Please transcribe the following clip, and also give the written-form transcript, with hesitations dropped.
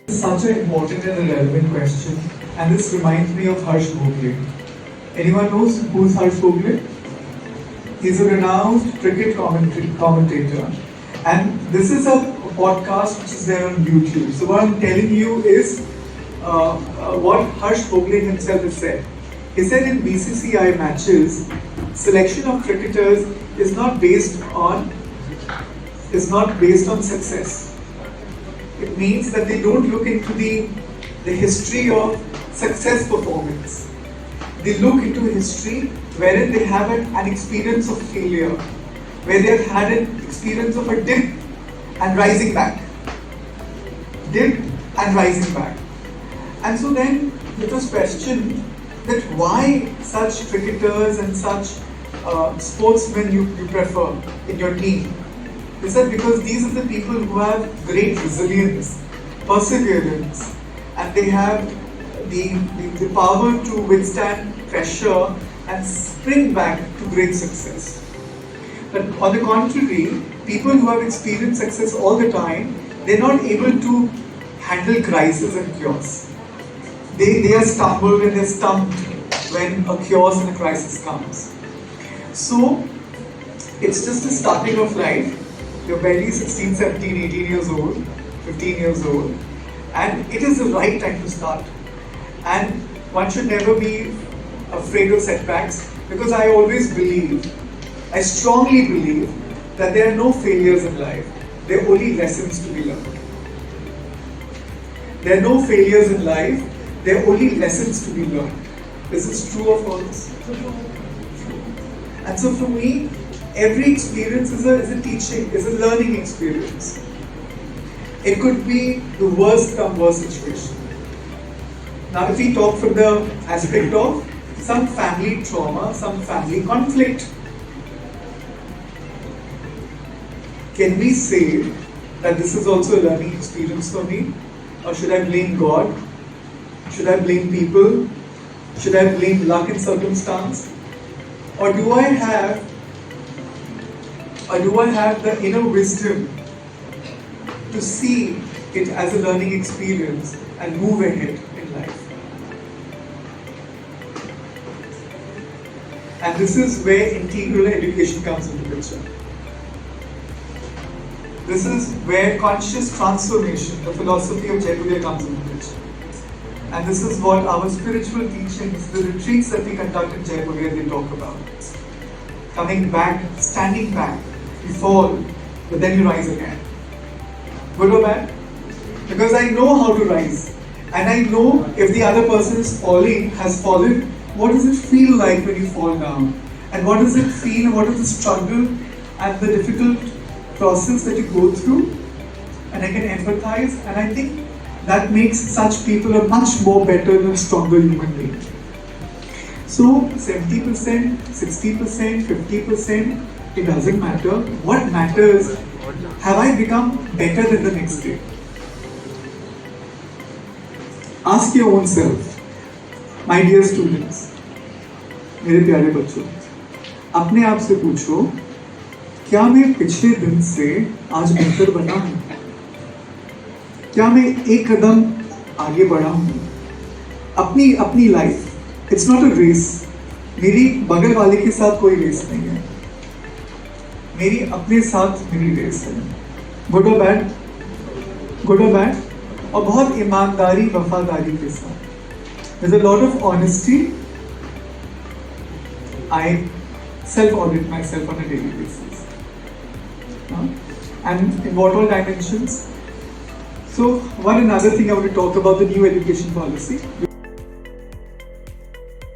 Such an important and a relevant question, and this reminds me of Harsh Bhogle. Anyone knows who's Harsh Bhogle? He's a renowned cricket commentator, and this is a podcast which is there on YouTube. So what I'm telling you is what Harsh Bhogle himself has said. He said in BCCI matches, selection of cricketers is not based on success. It means that they don't look into the history of success performance. They look into history wherein they have an experience of failure, where they have had an experience of a dip and rising back. Dip and rising back. And so then it was questioned that why such cricketers and such sportsmen you prefer in your team. They said because these are the people who have great resilience, perseverance, and they have the power to withstand pressure and spring back to great success. But on the contrary, people who have experienced success all the time, they're not able to handle crisis and chaos. They are stumbled and they're stumped when a chaos and a crisis comes. So, it's just the starting of life. You're barely 16, 17, 18 years old, 15 years old, and it is the right time to start. And one should never be afraid of setbacks, because I strongly believe that there are no failures in life. There are only lessons to be learned. There are no failures in life. There are only lessons to be learned. Is this true or false? And so for me, every experience is a teaching, is a learning experience. It could be the worst come worst situation. Now if we talk from the aspect of some family trauma, some family conflict, can we say that this is also a learning experience for me? Or should I blame God? Should I blame people? Should I blame luck and circumstance? Or do I have the inner wisdom to see it as a learning experience and move ahead in life? And this is where integral education comes into picture. This is where conscious transformation, the philosophy of Jaipuria, comes into picture. And this is what our spiritual teachings, the retreats that we conduct in Jaipuria, they talk about. Coming back, standing back, you fall, but then you rise again. Good or bad? Because I know how to rise. And I know if the other person has fallen, what does it feel like when you fall down? And what does it feel, what is the struggle and the difficult process that you go through? And I can empathize, and I think that makes such people a much more better and stronger human being. So 70%, 60%, 50%, it doesn't matter. What matters, have I become better than the next day? Ask your own self, my dear students, मेरे प्यारे बच्चों, अपने आप से पूछो, क्या मैं पिछले दिन से आज बेहतर बना हूँ? क्या मैं एक कदम आगे बढ़ा हूँ? अपनी life, it's not a race. मेरी बगल वाले के साथ कोई रेस नहीं है. मेरी अपने साथ मेरी रेस है. गुड और बैड, गुड और बैड, और बहुत ईमानदारी, वफादारी के साथ. There's a lot of honesty. I self-audit myself on a daily basis. And in what all dimensions? So, one another thing I want to talk about, the new education policy.